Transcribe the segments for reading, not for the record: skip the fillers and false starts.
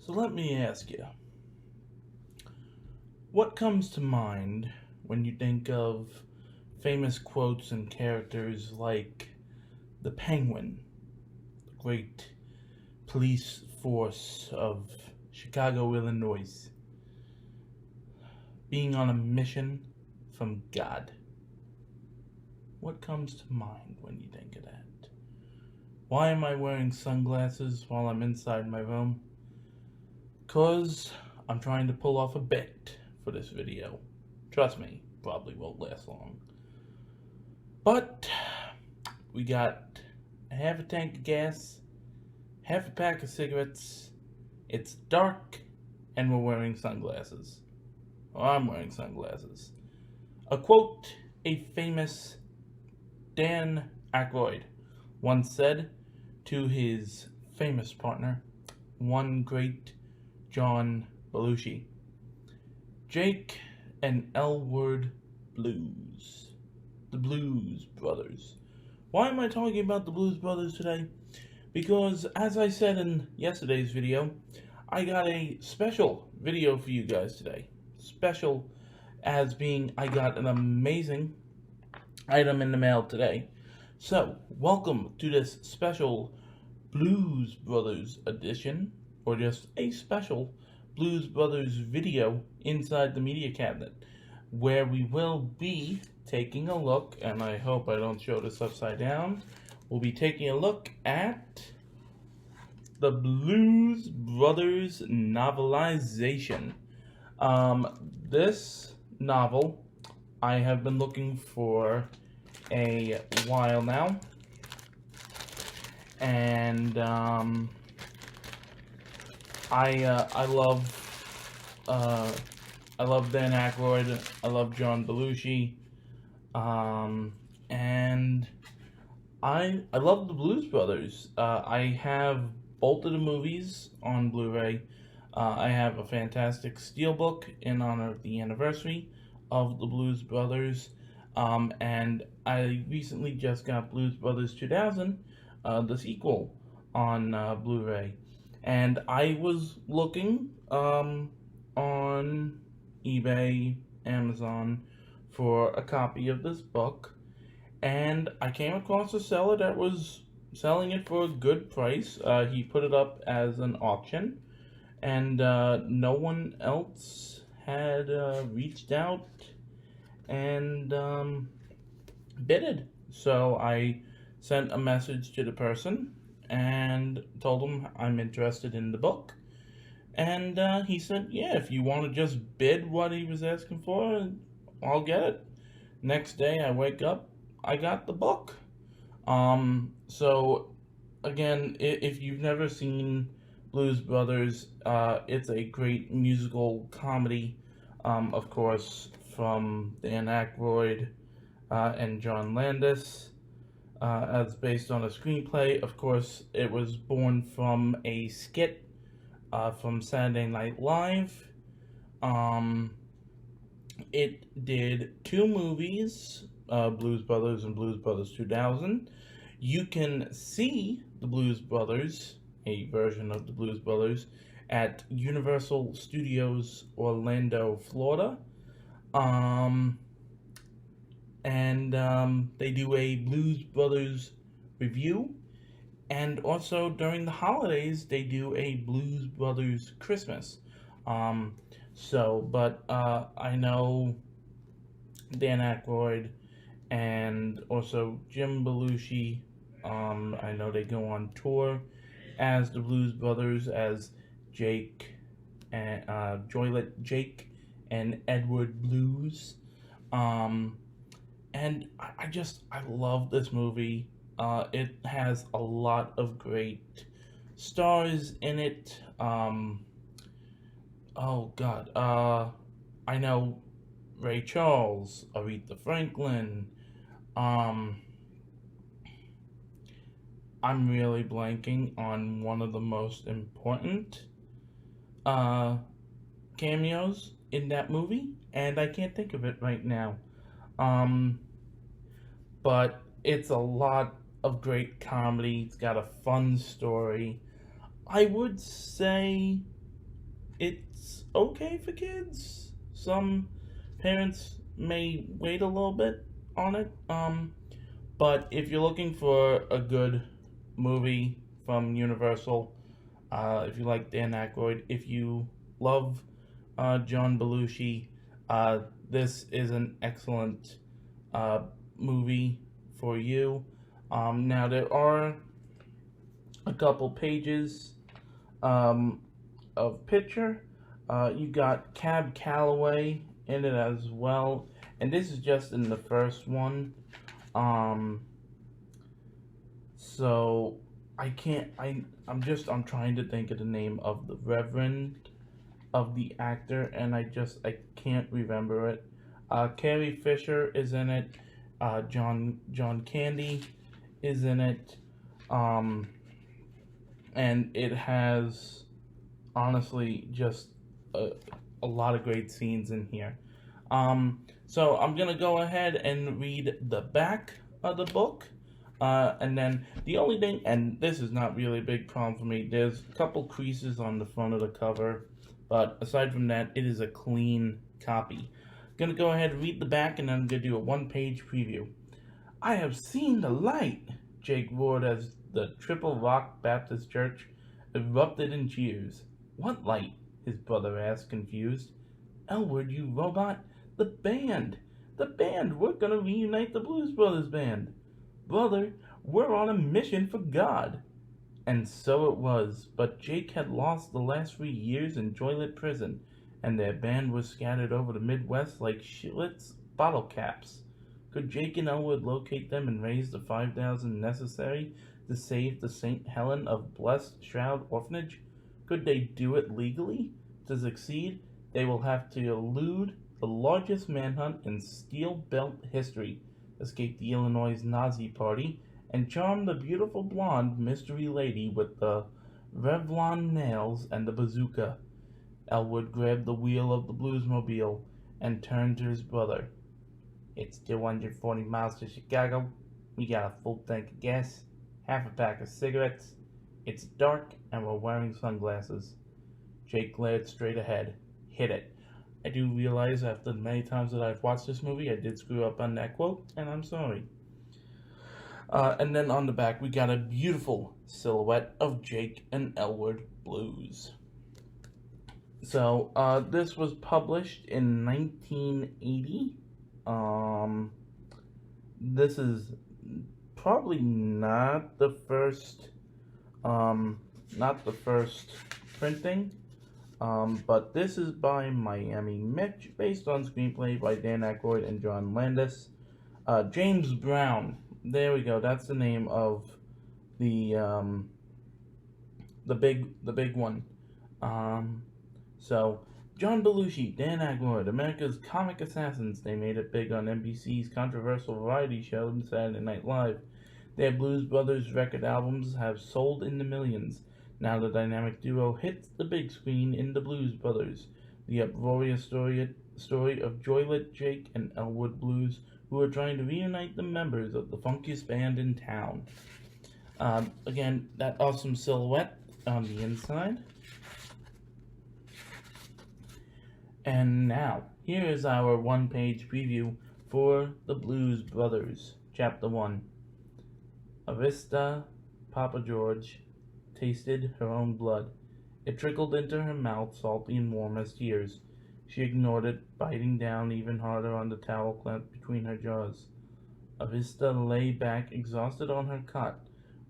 So let me ask you, what comes to mind when you think of famous quotes and characters like the Penguin, the great police force of Chicago, Illinois, being on a mission from God? What comes to mind when you think of that? Why am I wearing sunglasses while I'm inside my room? Because I'm trying to pull off a bit for this video. Trust me, probably won't last long. But we got half a tank of gas, half a pack of cigarettes, it's dark, and we're wearing sunglasses. Or I'm wearing sunglasses. A quote a famous Dan Aykroyd once said to his famous partner, one great John Belushi. Jake and Elwood Blues. The Blues Brothers. Why am I talking about the Blues Brothers today? Because, as I said in yesterday's video, I got a special video for you guys today. Special as being I got an amazing item in the mail today. So, welcome to this special Blues Brothers edition, or just a special Blues Brothers video inside the media cabinet, where we will be taking a look, and I hope I don't show this upside down, we'll be taking a look at the Blues Brothers novelization. This novel I have been looking for a while now, and I love Dan Aykroyd, I love John Belushi, and I love the Blues Brothers. I have both of the movies on Blu-ray. I have a fantastic steelbook in honor of the anniversary of the Blues Brothers, and I recently just got Blues Brothers 2000, the sequel, on Blu-ray. And I was looking on eBay, Amazon, for a copy of this book, and I came across a seller that was selling it for a good price. He put it up as an auction, and no one else had reached out and bidded. So I sent a message to the person and told him I'm interested in the book. And he said, yeah, if you want to just bid what he was asking for, I'll get it. Next day I wake up, I got the book. So again, if you've never seen Blues Brothers, it's a great musical comedy, of course, from Dan Aykroyd and John Landis, as based on a screenplay. Of course, it was born from a skit from Saturday Night Live. It did two movies, Blues Brothers and Blues Brothers 2000. You can see the Blues Brothers, a version of the Blues Brothers, at Universal Studios Orlando, Florida. They do a Blues Brothers review, and also during the holidays they do a Blues Brothers Christmas. I know Dan Aykroyd and also Jim Belushi. I know they go on tour as the Blues Brothers, as Jake and Jake and Edward Blues. And I love this movie. It has a lot of great stars in it. I know Ray Charles, Aretha Franklin. I'm really blanking on one of the most important cameos in that movie, and I can't think of it right now. But it's a lot of great comedy. It's got a fun story. I would say It's okay for kids. Some parents may wait a little bit on it. But if you're looking for a good movie from Universal, if you like Dan Aykroyd, if you love John Belushi, uh, this is an excellent uh, movie for you. Now there are a couple pages um, of picture. You got Cab Calloway in it as well, and this is just in the first one. Um, so I can't. I'm trying to think of the name of the Reverend of the actor, and I can't remember it. Carrie Fisher is in it. John Candy is in it. Um, and it has honestly just a, a lot of great scenes in here. So I'm gonna go ahead and read the back of the book. And then the only thing, and this is not really a big problem for me, there's a couple creases on the front of the cover, but aside from that, it is a clean copy. I'm gonna go ahead and read the back, and then I'm gonna do a one-page preview. I have seen the light, Jake roared as the Triple Rock Baptist Church erupted in cheers. What light? His brother asked, confused. Elwood, you robot! The band! The band! We're gonna reunite the Blues Brothers band! Brother, we're on a mission for God! And so it was, but Jake had lost the last 3 years in Joylet prison, and their band was scattered over the Midwest like Schlitz bottle caps. Could Jake and Elwood locate them and raise the $5,000 necessary to save the St. Helen of Blessed Shroud Orphanage? Could they do it legally? To succeed, they will have to elude the largest manhunt in steel belt history, escape the Illinois Nazi Party, and charm the beautiful blonde mystery lady with the Revlon nails and the bazooka. Elwood grabbed the wheel of the Bluesmobile and turned to his brother. It's 240 miles to Chicago. We got a full tank of gas, half a pack of cigarettes. It's dark and we're wearing sunglasses. Jake glared straight ahead. Hit it. I do realize after the many times that I've watched this movie, I did screw up on that quote, and I'm sorry. And then on the back, we got a beautiful silhouette of Jake and Elwood Blues. So, this was published in 1980. This is probably not the first printing. But this is by Miami Mitch, based on screenplay by Dan Aykroyd and John Landis. James Brown. There we go. That's the name of the big one. So John Belushi, Dan Aykroyd, America's comic assassins. They made it big on NBC's controversial variety show Saturday Night Live. Their Blues Brothers record albums have sold in the millions. Now the dynamic duo hits the big screen in The Blues Brothers, the uproarious story of Joylet, Jake, and Elwood Blues, who are trying to reunite the members of the funkiest band in town. Again, that awesome silhouette on the inside. And now, here is our one-page preview for The Blues Brothers, Chapter 1. Arista, Papa George, tasted her own blood. It trickled into her mouth, salty and warm as tears. She ignored it, biting down even harder on the towel clamped between her jaws. Avista lay back, exhausted on her cot.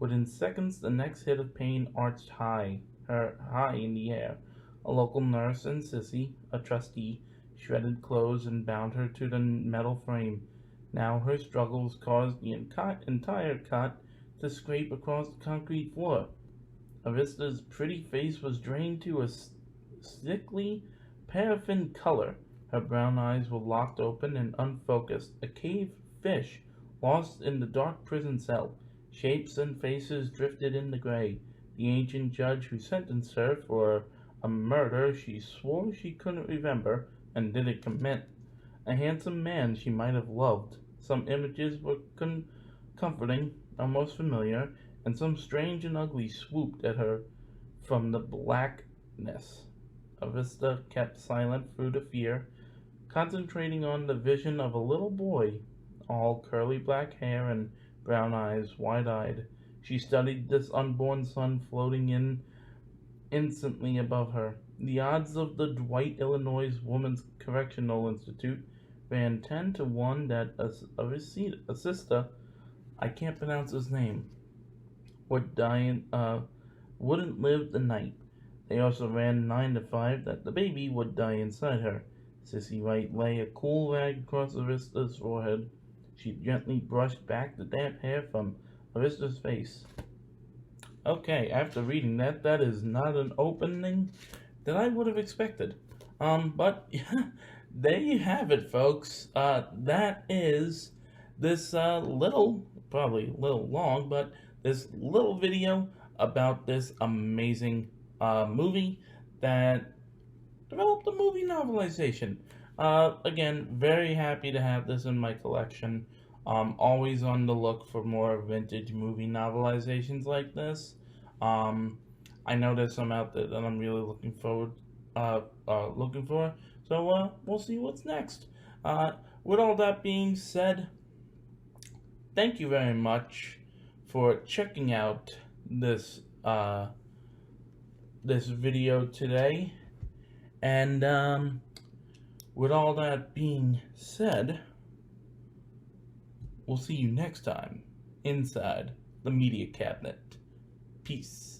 Within seconds, the next hit of pain arched high in the air. A local nurse and Sissy, a trustee, shredded clothes and bound her to the metal frame. Now her struggles caused the entire cot to scrape across the concrete floor. Avista's pretty face was drained to a sickly paraffin color. Her brown eyes were locked open and unfocused, a cave fish lost in the dark prison cell. Shapes and faces drifted in the gray. The ancient judge who sentenced her for a murder she swore she couldn't remember and didn't commit. A handsome man she might have loved. Some images were comforting, almost familiar, and some strange and ugly swooped at her from the blackness. Avista kept silent through the fear, concentrating on the vision of a little boy, all curly black hair and brown eyes, wide-eyed. She studied this unborn son floating in instantly above her. The odds of the Dwight, Illinois Women's Correctional Institute ran 10 to 1 that a sister, I can't pronounce his name, wouldn't live the night. They also ran 9 to 5 that the baby would die inside her. Sissy Wright lay a cool rag across Arista's forehead. She gently brushed back the damp hair from Arista's face. Okay, after reading that, that is not an opening that I would have expected. But there you have it, folks. That is this probably a little long, but this little video about this amazing movie that developed a movie novelization. Again, very happy to have this in my collection. Always on the look for more vintage movie novelizations like this. I know there's some out there that I'm really looking for. So we'll see what's next. With all that being said, thank you very much for checking out this this video today. And with all that being said, we'll see you next time inside the media cabinet. Peace.